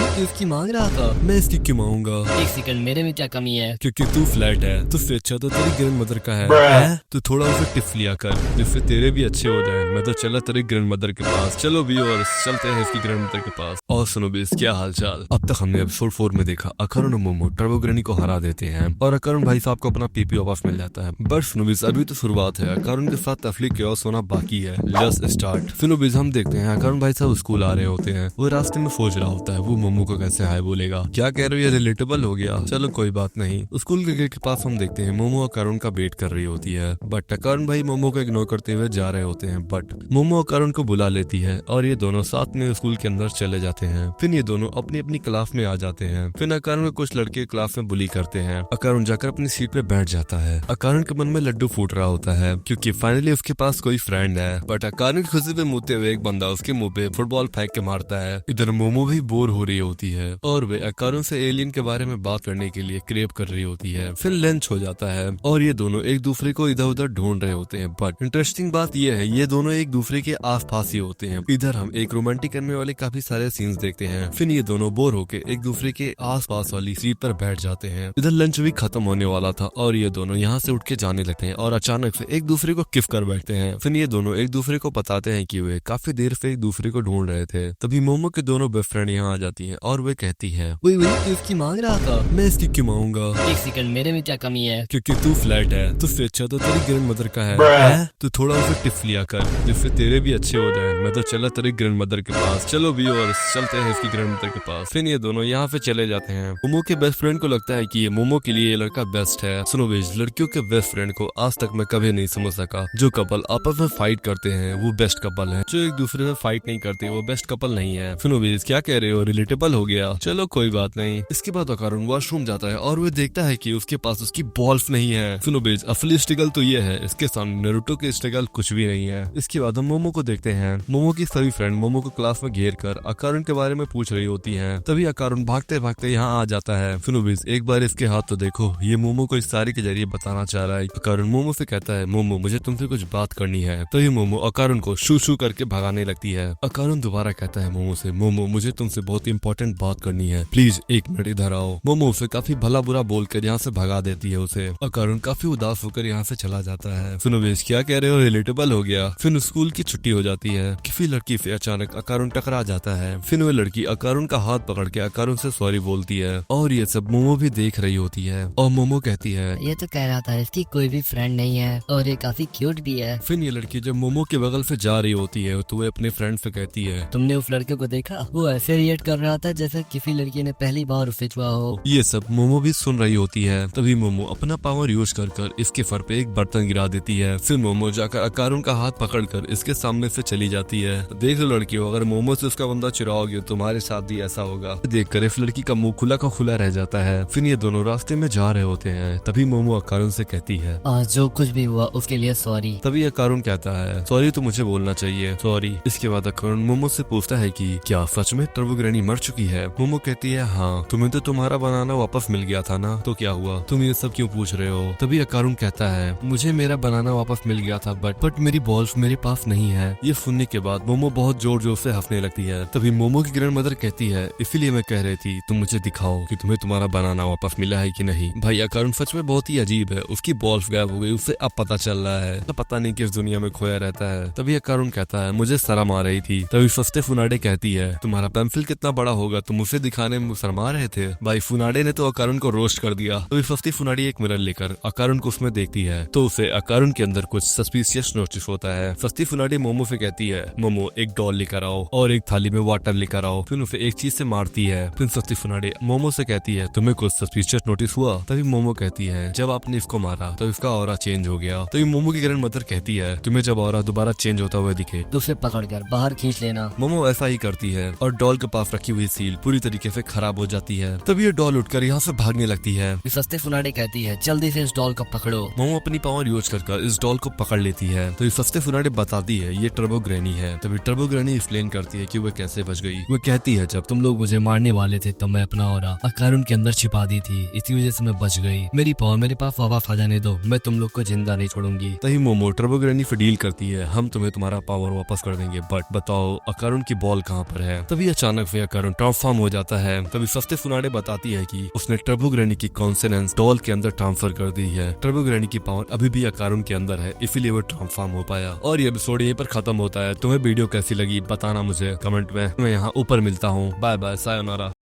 तू इसकी मांग रहा था? मैं इसकी क्यों मांगूंगा? एक सेकंड, मेरे में क्या कमी है? क्योंकि तू फ्लैट है, तुझसे अच्छा तो तेरी ग्रैंड मदर का है? तू थोड़ा उसे टिप्स लिया कर जिससे तेरे भी अच्छे हो जाए। मैं तो चला तेरी ग्रैंड मदर के पास। चलो व्यूअर्स, चलते हैं इसकी ग्रैंड मदर के पास। और सुनो बेस, क्या हाल चाल? अब तक हमने एपिसोड 4 में देखा अकरुण और मोमो टर्बो ग्रैनी को हरा देते हैं और अकरुण भाई साहब को अपना पीपी वापस मिल जाता है। बट सुनो बेस, अभी तो शुरुआत है। अकरुण के साथ तफली क्योस होना बाकी है। Let's start. सुनो बेस, हम देखते हैं अकरुण भाई साहब स्कूल आ रहे होते हैं। वो रास्ते में सोच रहा होता है वो मोमो को कैसे हाय बोलेगा। क्या कह रहे हो, ये रिलेटेबल हो गया। चलो कोई बात नहीं। स्कूल के गेट के पास हम देखते हैं मोमो अकरुण का वेट कर रही होती है। बट अकरुण भाई मोमो को इग्नोर करते हुए जा रहे होते हैं। बट मोमो अकरुण को बुला लेती है और ये दोनों साथ में स्कूल के अंदर चले जाते हैं। फिर ये दोनों अपनी अपनी क्लास में आ जाते हैं। फिर अकरुण को कुछ लड़के क्लास में बुली करते हैं। अकरुण जाकर अपनी सीट पे बैठ जाता है। अकरुण के मन में लड्डू फूट रहा होता है क्योंकि फाइनली उसके पास कोई फ्रेंड है। बट अकरुण की खुशी पे मुड़ते हुए एक बंदा उसके मुंह पे फुटबॉल फेंक के मारता है। इधर मोमो भी बोर हो रही होती है और वे अकरुण से एलियन के बारे में बात करने के लिए क्रेव कर रही होती है। फिर लंच हो जाता है और ये दोनों एक दूसरे को इधर उधर ढूंढ रहे होते हैं। बट इंटरेस्टिंग बात ये है ये दोनों एक दूसरे के आसपास ही होते हैं। इधर हम एक रोमांटिक करने वाले काफी सारे सीन्स देखते हैं। फिर ये दोनों बोर होके एक दूसरे के आसपास वाली सीट पर बैठ जाते हैं। इधर लंच भी खत्म होने वाला था और ये दोनों यहाँ से उठ के जाने लगते हैं और अचानक से एक दूसरे को किफ कर बैठते हैं। फिर ये दोनों एक दूसरे को बताते हैं कि वे काफी देर से एक दूसरे को ढूंढ रहे थे। तभी मोमो के दोनों बेस्ट फ्रेंड यहाँ आ जाती है और वे कहती है वही तू इसकी मांग रहा था? मैं इसकी क्यों मांगूंगा? एक सेकंड, मेरे में क्या कमी है? क्योंकि तू फ्लैट है, तुझसे अच्छा तो तेरी ग्रैंड मदर का है? तू थोड़ा उसे टिप्स लिया कर जिससे तेरे भी अच्छे हो जाए। मैं तो चला तेरी ग्रैंड मदर के पास। चलो व्यूअर्स, चलते हैं इसकी ग्रैंड मदर के पास। फिर ये दोनों यहाँ पे चले जाते हैं। मोमो के बेस्ट फ्रेंड को लगता है कि ये मोमो के लिए ये लड़का बेस्ट है। सुनो बेज, लड़कियों के बेस्ट फ्रेंड को आज तक मैं कभी नहीं समझ सका। जो कपल आपस में फाइट करते हैं वो बेस्ट कपल है। जो एक दूसरे से फाइट नहीं करते वो बेस्ट कपल नहीं है। सुनो बेज, क्या कह रहे हो, रिलेटेबल हो गया। चलो कोई बात नहीं। इसके बाद अकरुण वॉशरूम जाता है और वो देखता है कि उसके पास उसकी बॉल्स नहीं है। सुनो बेज, असली स्ट्रगल तो ये है, इसके सामने नारुतो के स्ट्रगल कुछ भी नहीं है। इसके बाद हम मोमो को देखते हैं। मोमो की सभी फ्रेंड मोमो को क्लास में घेर कर अकरुण के बारे में पूछ रही होती हैं। तभी अकरुण भागते भागते यहाँ आ जाता है। सुनो बेज, एक बार इसके हाथ तो देखो, ये मोमो को इशारे के जरिए बताना चाह रहा है। अकरुण मोमो से कहता है मोमो मुझे तुमसे कुछ बात करनी है। तभी मोमो अकरुण को शू शू करके भगाने लगती है। अकरुण दोबारा कहता है मोमो से, मोमो मुझे तुमसे बहुत इंपॉर्टेंट बात करनी है, प्लीज एक मिनट इधर आओ। मोमो उसे काफी भला बुरा बोलकर यहाँ से भगा देती है उसे। अकरुण काफी उदास होकर यहाँ से चला जाता है। सुनो बेश, क्या कह रहे हो, रिलेटेबल हो गया। फिर स्कूल की छुट्टी हो जाती है। किसी लड़की से अचानक अकरुण टकरा जाता है। फिर वो लड़की अकरुण का हाथ पकड़ के अकरुण से सॉरी बोलती है और ये सब मोमो भी देख रही होती है। और मोमो कहती है ये तो कह रहा था इसकी कोई भी फ्रेंड नहीं है और ये काफी क्यूट भी है। फिर ये लड़की जब मोमो के बगल से जा रही होती है तो वो अपने फ्रेंड से कहती है तुमने उस लड़के को देखा? वो ऐसे रिएक्ट कर रहा था जैसे किसी लड़की ने पहली बार उसे छुआ हो। ये सब मोमो भी सुन रही होती है। तभी मोमो अपना पावर यूज कर इसके फर पे एक बर्तन गिरा देती है। फिर मोमो जाकर अकरुण का हाथ पकड़कर इसके सामने से चली जाती है। देख लो लड़कियों, अगर मोमो से उसका बंदा चुराओगे तुम्हारे साथ भी ऐसा होगा। देखकर इस लड़की का मुंह खुला का खुला रह जाता है। फिर ये दोनों रास्ते में जा रहे होते हैं। तभी मोमो अकरुण से कहती है जो कुछ भी हुआ उसके लिए सॉरी। तभी अकरुण कहता है सॉरी तो मुझे बोलना चाहिए, सॉरी। इसके बाद अकरुण मोमो से पूछता है कि क्या सच में टर्बो ग्रैनी मर चुकी है? मोमो कहती है हाँ, तुम्हें तो तुम्हारा बनाना वापस मिल गया था ना, तो क्या हुआ, तुम ये सब क्यों पूछ रहे हो? तभी अकरुण कहता है मुझे मेरा बनाना वापस मिल गया था बट मेरी बॉल्स मेरे पास नहीं है। ये सुनने के बाद मोमो बहुत जोर जोर से हंसने लगती है। तभी मोमो की ग्रैंड मदर कहती है इसीलिए मैं कह रही थी तुम मुझे दिखाओ कि तुम्हें तुम्हारा बनाना वापस मिला है कि नहीं। भाई अकरुण सच में बहुत ही अजीब है, उसकी बॉल्स गायब हो गई, उससे अब पता चल रहा है तो पता नहीं किस दुनिया में खोया रहता है। तभी अकरुण कहता है मुझे शर्म आ रही थी। तभी सस्ते फुनाडे कहती है तुम्हारा पेंसिल कितना बड़ा होगा, तुम उसे दिखाने में शर्मा रहे थे। भाई फुनाडे ने तो अकरुण को रोस्ट कर दिया। तभी सस्ती फुनाडी एक मिरर लेकर अकरुण को उसमें देखती है तो उसे अकरुण के अंदर कुछ सस्पिशियस नोटिस होता है। सस्ती फुनाडी मोमो से कहती है मोमो एक डॉल लेकर आओ और एक थाली में वाटर लेकर आओ। फिर उसे एक चीज से मारती है। फिर सस्ती फुनाडी मोमो से कहती है तुम्हें कुछ सस्पिशियस नोटिस हुआ? तभी मोमो कहती है जब आपने इसको मारा तो इसका ऑरा चेंज हो गया। तभी मोमो की ग्रैंड मदर कहती है तुम्हें जब ऑरा दोबारा चेंज होता हुआ दिखे तो उसे पकड़कर बाहर खींच लेना। मोमो ऐसा ही करती है और डॉल के पास रखी हुई सील पूरी तरीके से खराब हो जाती है। तभी ये डॉल उठकर यहाँ से भागने लगती है। सस्ते फुनाडे कहती है जल्दी से इस डॉल को पकड़ो। मोमो अपनी पावर यूज कर इस डॉल को पकड़ लेती है। तो ये सस्ते फुनाडे बताती है ये टर्बो ग्रैनी है। तभी टर्बो ग्रैनी एक्सप्लेन करती है कि वो कैसे बच गई। वो कहती है जब तुम लोग मुझे मारने वाले थे तब मैं अपना ऑरा अकरुण के अंदर छिपा दी थी, इसी वजह से मैं बच गई। मेरी पावर मेरे पास वापस आ जाने दो, मैं तुम लोग को जिंदा नहीं छोड़ूंगी। तभी मोमो टर्बो ग्रैनी से डील करती है हम तुम्हें तुम्हारा पावर वापस कर देंगे बट बताओ अकरुण की बॉल कहाँ पर है। तभी अचानक से अकरुण ट्रांसफॉर्म हो जाता है, तभी सस्ते फुनाने बताती है कि उसने टर्बो ग्रैनी की कॉन्सोनेंस डॉल के अंदर ट्रांसफर कर दी है। टर्बो ग्रैनी की पावर अभी भी अकारुन के अंदर है, इसीलिए वो ट्रांसफॉर्म हो पाया। और ये एपिसोड यहीं पर खत्म होता है। तुम्हें वीडियो कैसी लगी बताना मुझे कमेंट में। मैं यहाँ ऊपर मिलता हूँ। Bye bye, sayonara.